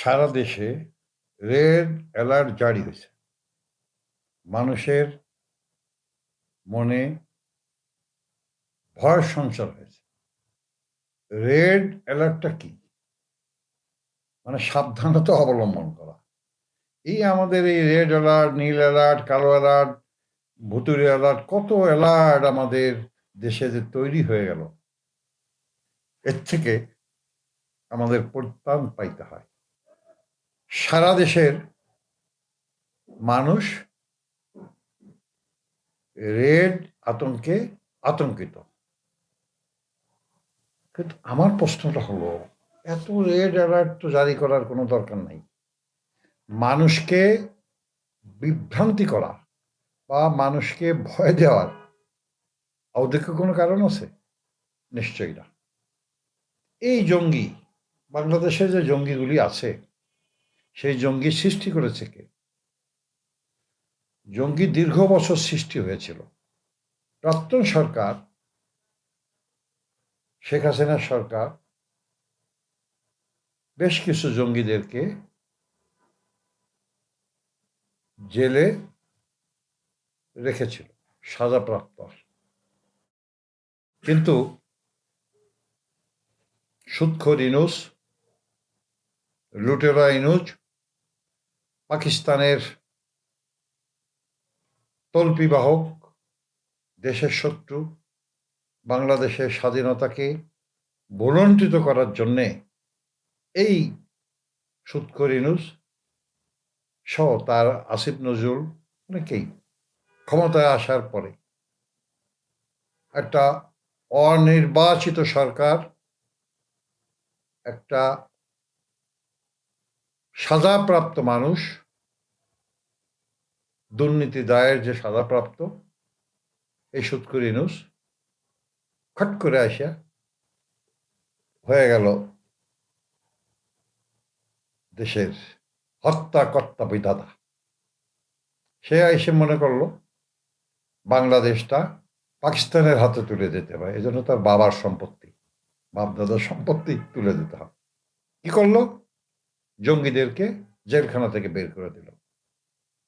সারা দেশে red alert জারি হয়েছে। মানুষের মনে ভয় সঞ্চার হয়েছে। রেড অ্যালার্টটা কি? মানে সাবধানতা অবলম্বন করা। এই আমাদের এই রেড অ্যালার্ট, নীল অ্যালার্ট, কালো অ্যালার্ট, ভুতুড়ে অ্যালার্ট, কত অ্যালার্ট আমাদের দেশে যে তৈরি হয়ে গেল, এর থেকে আমাদের পরিত্রাণ পাইতে হয়। সারা দেশের মানুষ রেড আতঙ্কে আতঙ্কিত। কিন্তু আমার প্রশ্নটা হলো, এত রেড অ্যালার্ট তো জারি করার কোনো দরকার নাই। মানুষকে বিভ্রান্তি করা বা মানুষকে ভয় দেওয়ার অধিক কোনো কারণ আছে? নিশ্চয়ই না। এই জঙ্গি, বাংলাদেশে যে জঙ্গিগুলি আছে, সেই জঙ্গি সৃষ্টি করেছে কে? জঙ্গি দীর্ঘ বছর সৃষ্টি হয়েছিল। প্রাক্তন সরকার, শেখ হাসিনার সরকার বেশ কিছু জঙ্গিদেরকে জেলে রেখেছিল, সাজাপ্রাপ্ত। কিন্তু সুৎখোর ইউনূস, লুটেরা ইউনূস, পাকিস্তানের তল্পিবাহক, দেশের শত্রু, বাংলাদেশের স্বাধীনতাকে ভুলণ্ঠিত করার জন্যে এই সুৎখোর ইউনূস সহ তার আসিফ নজরুল অনেকেই ক্ষমতায় আসার পরে একটা অনির্বাচিত সরকার, একটা সাজাপ্রাপ্ত মানুষ, দুর্নীতি দায়ের যে সাজাপ্রাপ্ত, এই সুৎখোর ইউনূস খট করে আসা হয়ে গেল দেশের হত্যাকর্তা বিধাতা। সে এসে মনে করলো বাংলাদেশটা পাকিস্তানের হাতে তুলে দিতে হবে, এজন্য তার বাবার সম্পত্তি, বাপদাদার সম্পত্তি তুলে দিতে হবে। কি করলো? জঙ্গিদেরকে জেলখানা থেকে বের করে দিল,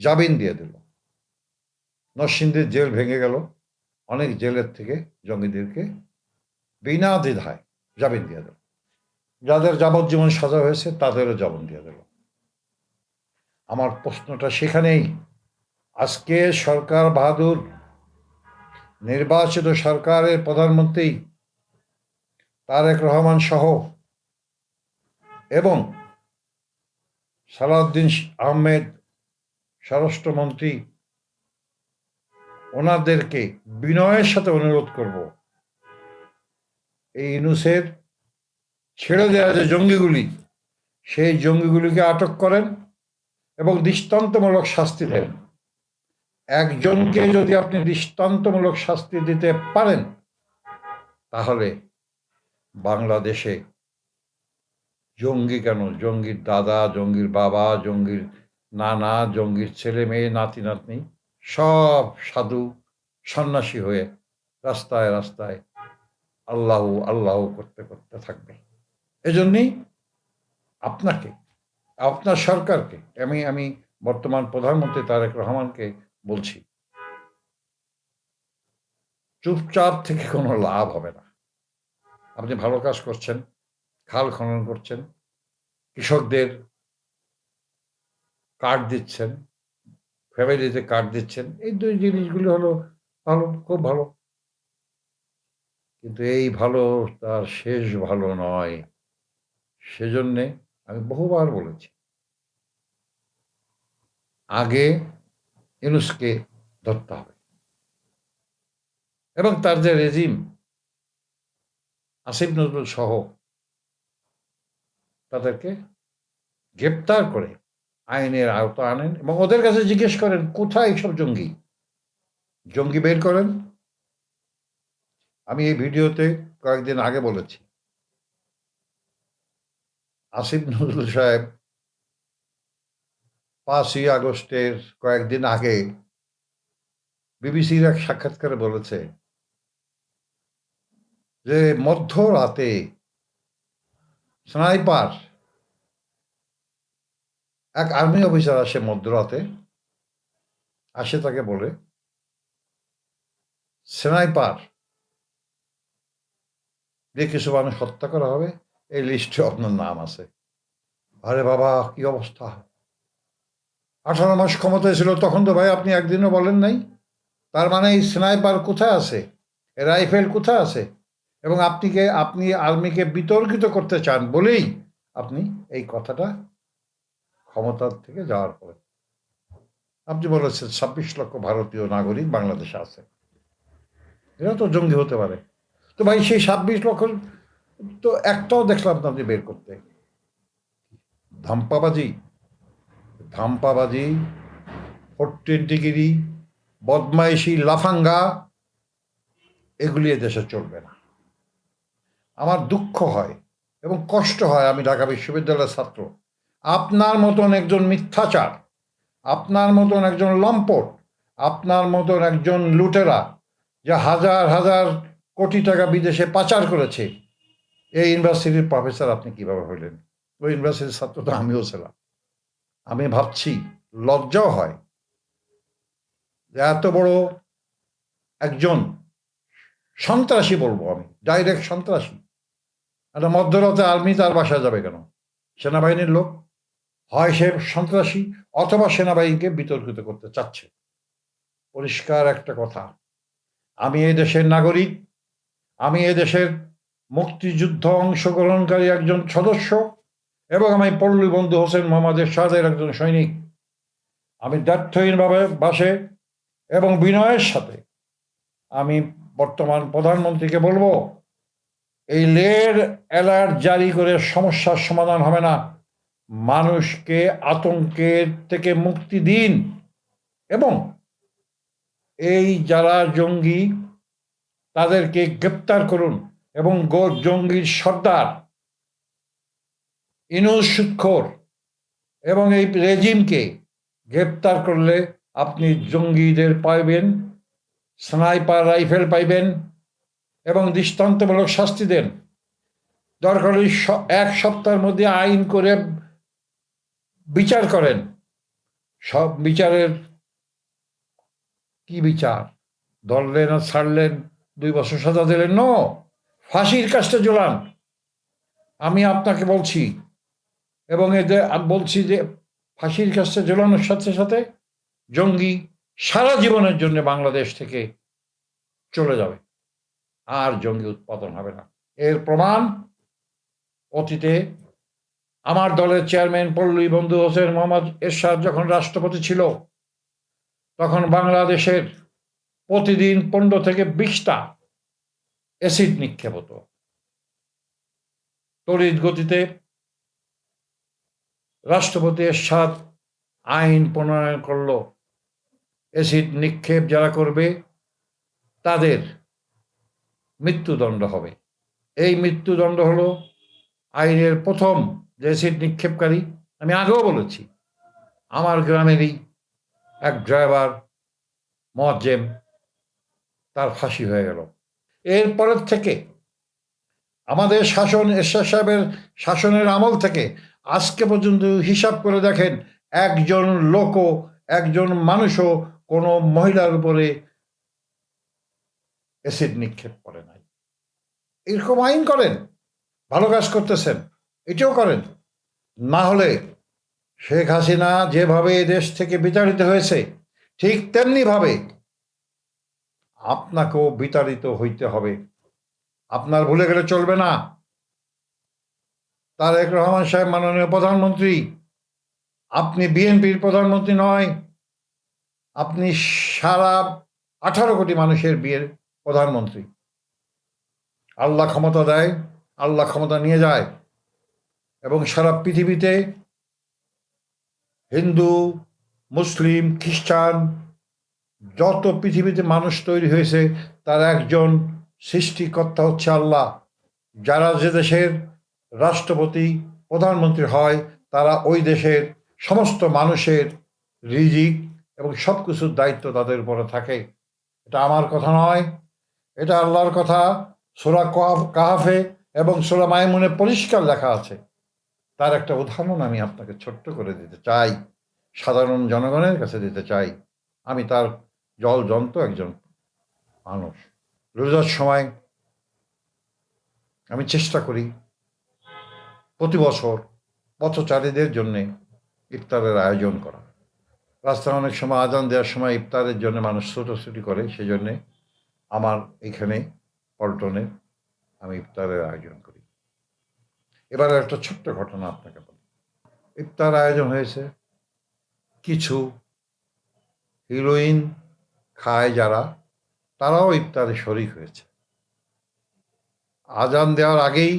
জামিন দিয়ে দিল। নরসিংদীর জেল ভেঙে গেল, অনেক জেলের থেকে জঙ্গিদেরকে বিনা দ্বিধায় জামিন দিয়ে দিল। যাদের যাবজ্জীবন সাজা হয়েছে তাদেরও জামিন দিয়ে দিল। আমার প্রশ্নটা সেখানেই, আজকে সরকার বাহাদুর, নির্বাচিত সরকারের প্রধানমন্ত্রী তারেক রহমান সহ এবং সালাউদ্দিন আহমেদ স্বরাষ্ট্রমন্ত্রী, ওনাদেরকে বিনয়ের সাথে অনুরোধ করব, এই ইউনূসের ছেড়ে দেওয়া যে জঙ্গিগুলি, সেই জঙ্গিগুলিকে আটক করেন এবং দৃষ্টান্তমূলক শাস্তি দেন। একজনকে যদি আপনি দৃষ্টান্তমূলক শাস্তি দিতে পারেন, তাহলে বাংলাদেশে জঙ্গি কেন, জঙ্গির দাদা, জঙ্গির বাবা, জঙ্গির নানা, জঙ্গির ছেলে মেয়ে, নাতি নাতনি সব সাধু সন্ন্যাসী হয়ে রাস্তায় রাস্তায় আল্লাহ আল্লাহ করতে করতে থাকবে। এজন্যই আপনাকে, আপনার সরকারকে, আমি বর্তমান প্রধানমন্ত্রী তারেক রহমানকে বলছি, চুপচাপ থেকে কোনো লাভ হবে না। আপনি ভালো কাজ করছেন, খাল খনন করছেন, কৃষকদের কার্ড দিচ্ছেন, ফ্যামিলিতে কার্ড দিচ্ছেন, এই দুই জিনিসগুলো হলো ভালো, খুব ভালো। কিন্তু এই ভালো তার শেষ ভালো নয়। সেজন্যে আমি বহুবার বলেছি, আগে ইউনূসকে ধরতে হবে এবং তার যে রেজিম, আসিফ নজরুল সহ, তাদেরকে গ্রেপ্তার করে আইনের আওতা আনেন এবং ওদের কাছে জিজ্ঞেস করেন কোথায় এইসব জঙ্গি, জঙ্গি বের করেন। আমি এই ভিডিওতে কয়েকদিন আগে বলেছি, আসিফ নজরুল সাহেব 5ই আগস্টের কয়েকদিন আগে বিবিসির এক সাক্ষাৎকারে বলেছে যে মধ্যরাতে স্নাইপার এক আর্মি অফিসার আসে মধ্যরাতে, আসে তাকে বলে, স্নাইপার দিয়ে কিছু মানুষ হত্যা করা হবে, এই লিস্টে আপনার নাম আছে। আরে বাবা, কি অবস্থা! 18 মাস ক্ষমতায় ছিল, তখন তো ভাই আপনি একদিনও বলেন নাই। তার মানে এই স্নাইপার কোথায় আছে, রাইফেল কোথায় আছে, এবং আপনি আর্মিকে বিতর্কিত করতে চান বলেই আপনি এই কথাটা ক্ষমতার থেকে যাওয়ার পরে আপনি বলেছেন 26 লক্ষ ভারতীয় নাগরিক বাংলাদেশে আছে, এরা তো জঙ্গি হতে পারে। তো ভাই সেই 26 লক্ষ তো একটাও দেখলাম না আপনি বের করতে। ধাম্পাবাজি, ধাম্পাবাজি, 420 বদমাইশি, লাফাঙ্গা, এগুলি দেশে চলবে না। আমার দুঃখ হয় এবং কষ্ট হয়, আমি ঢাকা বিশ্ববিদ্যালয়ের ছাত্র, আপনার মতন একজন মিথ্যাচার, আপনার মতন একজন লম্পট, আপনার মতন একজন লুটেরা, যে হাজার হাজার কোটি টাকা বিদেশে পাচার করেছে, এই ইউনিভার্সিটির প্রফেসর আপনি কিভাবে হইলেন? ওই ইউনিভার্সিটির ছাত্র তো আমিও ছিলাম। আমি ভাবছি, লজ্জাও হয় যে এত বড় একজন সন্ত্রাসী, বলবো আমি ডাইরেক্ট সন্ত্রাসী, একটা মধ্যরাতে আর্মি তার বাসায় যাবে কেন? সেনাবাহিনীর লোক, হয় সে সন্ত্রাসী অথবা সেনাবাহিনীকে বিতর্কিত করতে চাচ্ছে। পরিষ্কার একটা কথা, আমি এই দেশের নাগরিক, আমি এই দেশের মুক্তিযুদ্ধ অংশগ্রহণকারী একজন সদস্য, এবং আমি পল্লী বন্ধু হোসেন মোহাম্মদ এরশাদের একজন সৈনিক। আমি দ্ব্যর্থহীনভাবে বাসে এবং বিনয়ের সাথে আমি বর্তমান প্রধানমন্ত্রীকে বলবো, এই রেড অ্যালার্ট জারি করে সমস্যার সমাধান হবে না। মানুষকে আতঙ্কের থেকে মুক্তি দিন, এবং এই যারা জঙ্গি তাদেরকে গ্রেপ্তার করুন, এবং জঙ্গির সর্দার ইনুস সুৎখোর এবং এই রেজিমকে গ্রেপ্তার করলে আপনি জঙ্গিদের পাইবেন, স্নাইপার রাইফেল পাইবেন, এবং দৃষ্টান্তমূলক শাস্তি দেন। দরকার হলে 1 সপ্তাহের মধ্যে আইন করে বিচার করেন। সব বিচারের কি বিচার? ধরলেন আর ছাড়লেন, 2 বছর সাজা দিলেন? নো, ফাঁসির কাজটা ঝোলান। আমি আপনাকে বলছি, এবং এদের বলছি যে ফাঁসির কাজটা ঝোলানোর সাথে সাথে জঙ্গি সারা জীবনের জন্য বাংলাদেশ থেকে চলে যাবে, আর জঙ্গি উৎপাদন হবে না। এর প্রমাণ, অতীতে আমার দলের চেয়ারম্যান পল্লী বন্ধু হোসেন মোহাম্মদ এরশাদ যখন রাষ্ট্রপতি ছিল, তখন বাংলাদেশের প্রতিদিন 15 থেকে 20টা অ্যাসিড নিক্ষেপ হতো। তড়িৎ গতিতে রাষ্ট্রপতি এরশাদ আইন প্রণয়ন করল, অ্যাসিড নিক্ষেপ যারা করবে তাদের মৃত্যুদণ্ড হবে। এই মৃত্যুদণ্ড হলো আইনের প্রথম যে অ্যাসিড নিক্ষেপকারী, আমি আগেও বলেছি, আমার গ্রামেরই এক ড্রাইভার মোয়াজ্জেম, তার ফাঁসি হয়ে গেল। এরপরের থেকে আমাদের শাসন, এরশাদ সাহেবের শাসনের আমল থেকে আজকে পর্যন্ত হিসাব করে দেখেন, একজন লোকও, একজন মানুষও কোনো মহিলার উপরে অ্যাসিড নিক্ষেপ করে নাই। এরকম আইন করেন, ভালো কাজ করতেছেন, এটাও করেন। না হলে শেখ হাসিনা যেভাবে দেশ থেকে বিতাড়িত হয়েছে, ঠিক তেমনি ভাবে আপনাকেও বিতাড়িত হইতে হবে। আপনার ভুলে গেলে চলবে না। তারেক রহমান সাহেব মাননীয় প্রধানমন্ত্রী, আপনি বিএনপির প্রধানমন্ত্রী নয়, আপনি সারা 18 কোটি মানুষের বিয়ের প্রধানমন্ত্রী। আল্লাহ ক্ষমতা দেয়, আল্লাহ ক্ষমতা নিয়ে যায়, এবং সারা পৃথিবীতে হিন্দু, মুসলিম, খ্রিস্টান, যত পৃথিবীতে মানুষ তৈরি হয়েছে, তার একজন সৃষ্টিকর্তা হচ্ছে আল্লাহ। যারা যে দেশের রাষ্ট্রপতি, প্রধানমন্ত্রী হয়, তারা ওই দেশের সমস্ত মানুষের রিজিক এবং সব কিছুর দায়িত্ব তাদের উপরে থাকে। এটা আমার কথা নয়, এটা আল্লাহর কথা। সূরা কাহাফে এবং সূরা মাইমুনে পরিষ্কার লেখা আছে। তার একটা উদাহরণ আমি আপনাকে ছোট্ট করে দিতে চাই, সাধারণ জনগণের কাছে দিতে চাই। আমি তার জলজন্ত একজন মানুষ। রোজার সময় আমি চেষ্টা করি প্রতি বছর পথচারীদের জন্যে ইফতারের আয়োজন করা। রাস্তায় অনেক সময় আজান দেওয়ার সময় ইফতারের জন্য মানুষ ছোটাছুটি করে, সেই জন্যে আমার এখানে পল্টনে আমি ইফতারের আয়োজন করি। এবার একটা ছোট্ট ঘটনা আপনাকে বলি। ইফতার আয়োজন হয়েছে, কিছু হিরোইন খায় যারা, তারাও ইফতারে শরিক হয়েছে। আজান দেওয়ার আগেই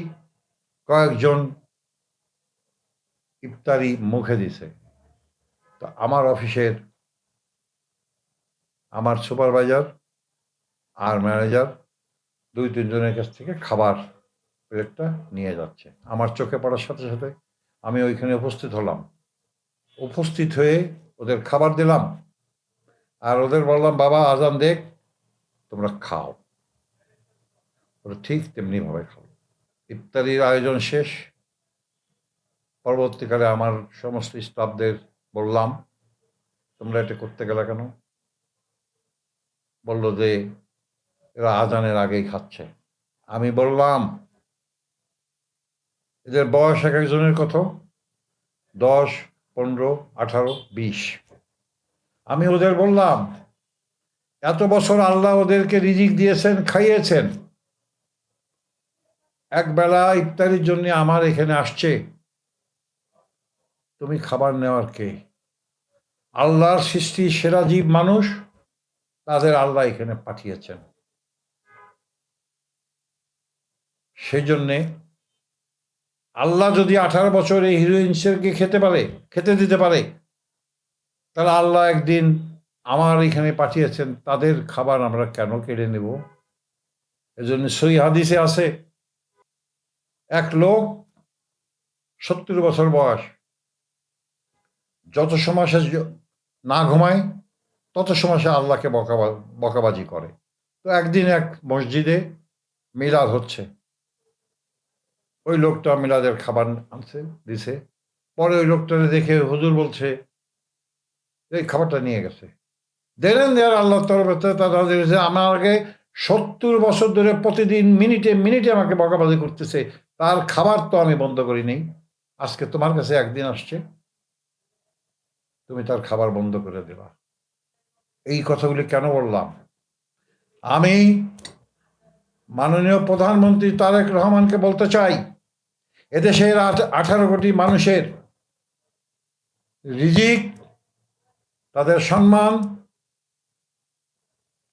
কয়েকজন ইফতারি মুখে দিছে। তো আমার অফিসের আমার সুপারভাইজার আর ম্যানেজার ২-৩ জনের কাছ থেকে খাবার প্লেটটা নিয়ে যাচ্ছে। আমার চোখে পড়ার সাথে সাথে আমি ওইখানে উপস্থিত হলাম। উপস্থিত হয়ে ওদের খাবার দিলাম আর ওদের বললাম, বাবা আজান দেখ, তোমরা খাও। ওরা ঠিক তেমনিভাবে খাও। ইফতারির আয়োজন শেষ। পরবর্তীকালে আমার সমস্ত স্টাফদের বললাম, তোমরা এটা করতে গেলে কেন? বলল যে এরা আজানের আগেই খাচ্ছে। আমি বললাম, এদের বয়স এক একজনের কত? 10, 15, 18, 20। আমি ওদের বললাম, এত বছর আল্লাহ ওদেরকে রিজিক দিয়েছেন, খাইয়েছেন, একবেলা ইফতারির জন্য আমার এখানে আসছে, তুমি খাবার নেওয়ার কে? আল্লাহর সৃষ্টি সেরা জীব মানুষ, তাদের আল্লাহ এখানে পাঠিয়েছেন। সেই জন্যে আল্লাহ যদি 18 বছর এই হিরোইনসকে খেতে দিতে পারে, তাহলে আল্লাহ একদিন আমার এখানে পাঠিয়েছেন, তাদের খাবার আমরা কেন কেড়ে নেব? এজন্য সহি হাদিসে আছে, এক লোক 70 বছর বয়স, যত সময় সে না ঘুমায় তত সময় সে আল্লাহকে বকাবাজি করে। তো একদিন এক মসজিদে মিলাদ হচ্ছে, ওই লোকটা মিলাদের খাবার আনছে, দিছে। পরে ওই লোকটাকে দেখে হুজুর বলছে, এই খাবারটা নিয়ে গেছে। দেন দেয়ার আল্লাহ তরফে তারা দিয়েছে, আমাকে 70 বছর ধরে প্রতিদিন মিনিটে মিনিটে আমাকে বকাবাজি করতেছে, তার খাবার তো আমি বন্ধ করিনি। আজকে তোমার কাছে একদিন আসছে, তুমি তার খাবার বন্ধ করে দিবা। এই কথাগুলি কেন বললাম? আমি মাননীয় প্রধানমন্ত্রী তারেক রহমানকে বলতে চাই, এদেশের 18 কোটি মানুষের রিজিক, তাদের সম্মান,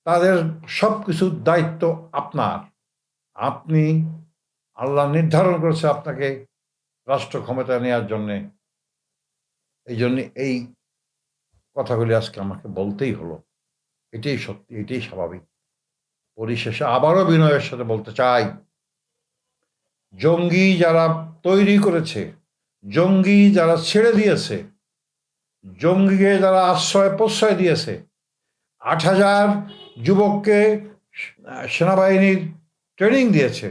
তাদের সব কিছুর দায়িত্ব আপনার। আপনি, আল্লাহ নির্ধারণ করেছে আপনাকে রাষ্ট্র ক্ষমতা নেওয়ার জন্যে। এই জন্য এই কথাগুলি আজকে আমাকে বলতেই হলো। এটাই সত্যি, এটাই স্বাভাবিক। পরিশেষে আবারও বিনয়ের সাথে বলতে চাই, জঙ্গি যারা তৈরি করেছে, জঙ্গি যারা ছেড়ে দিয়েছে, জঙ্গিকে যারা আশ্রয় প্রশ্রয় দিয়েছে, 8,000 যুবককে সেনাবাহিনীর ট্রেনিং দিয়েছে,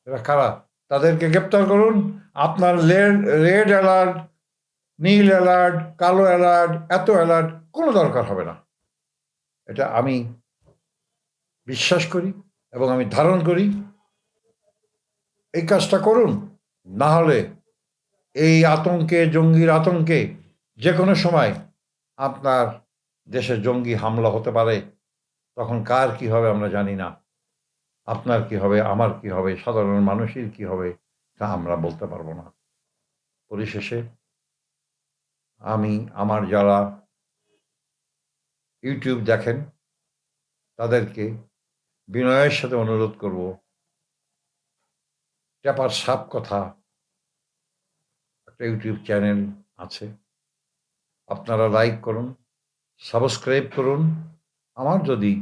এরা কারা? তাদেরকে গ্রেপ্তার করুন। আপনার রেড অ্যালার্ট, নীল অ্যালার্ট, কালো অ্যালার্ট, এত অ্যালার্ট কোনো দরকার হবে না। এটা আমি বিশ্বাস করি এবং আমি ধারণ করি। এই কাজটা করুন, না হলে এই আতঙ্কে, জঙ্গির আতঙ্কে যে কোনো সময় আপনার দেশে জঙ্গি হামলা হতে পারে। তখন কার কি হবে আমরা জানি না। আপনার কি হবে, আমার কি হবে, সাধারণ মানুষের কি হবে, তা আমরা বলতে পারবো না। পরিশেষে আমি আমার যারা ইউটিউব দেখেন তাদেরকে বিনয়ের সাথে অনুরোধ করব, ট্যাপার সাপ কথা একটা ইউটিউব চ্যানেল আছে, আপনারা লাইক করুন, সাবস্ক্রাইব করুন। আমার যদি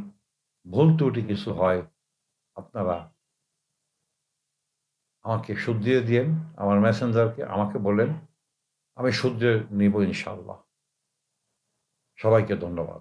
ভুল ত্রুটি কিছু হয় আপনারা আমাকে শুধরিয়ে দিয়েন, আমার মেসেঞ্জারকে আমাকে বলেন, আমি শুধরে নিব ইনশাআল্লাহ। সবাইকে ধন্যবাদ।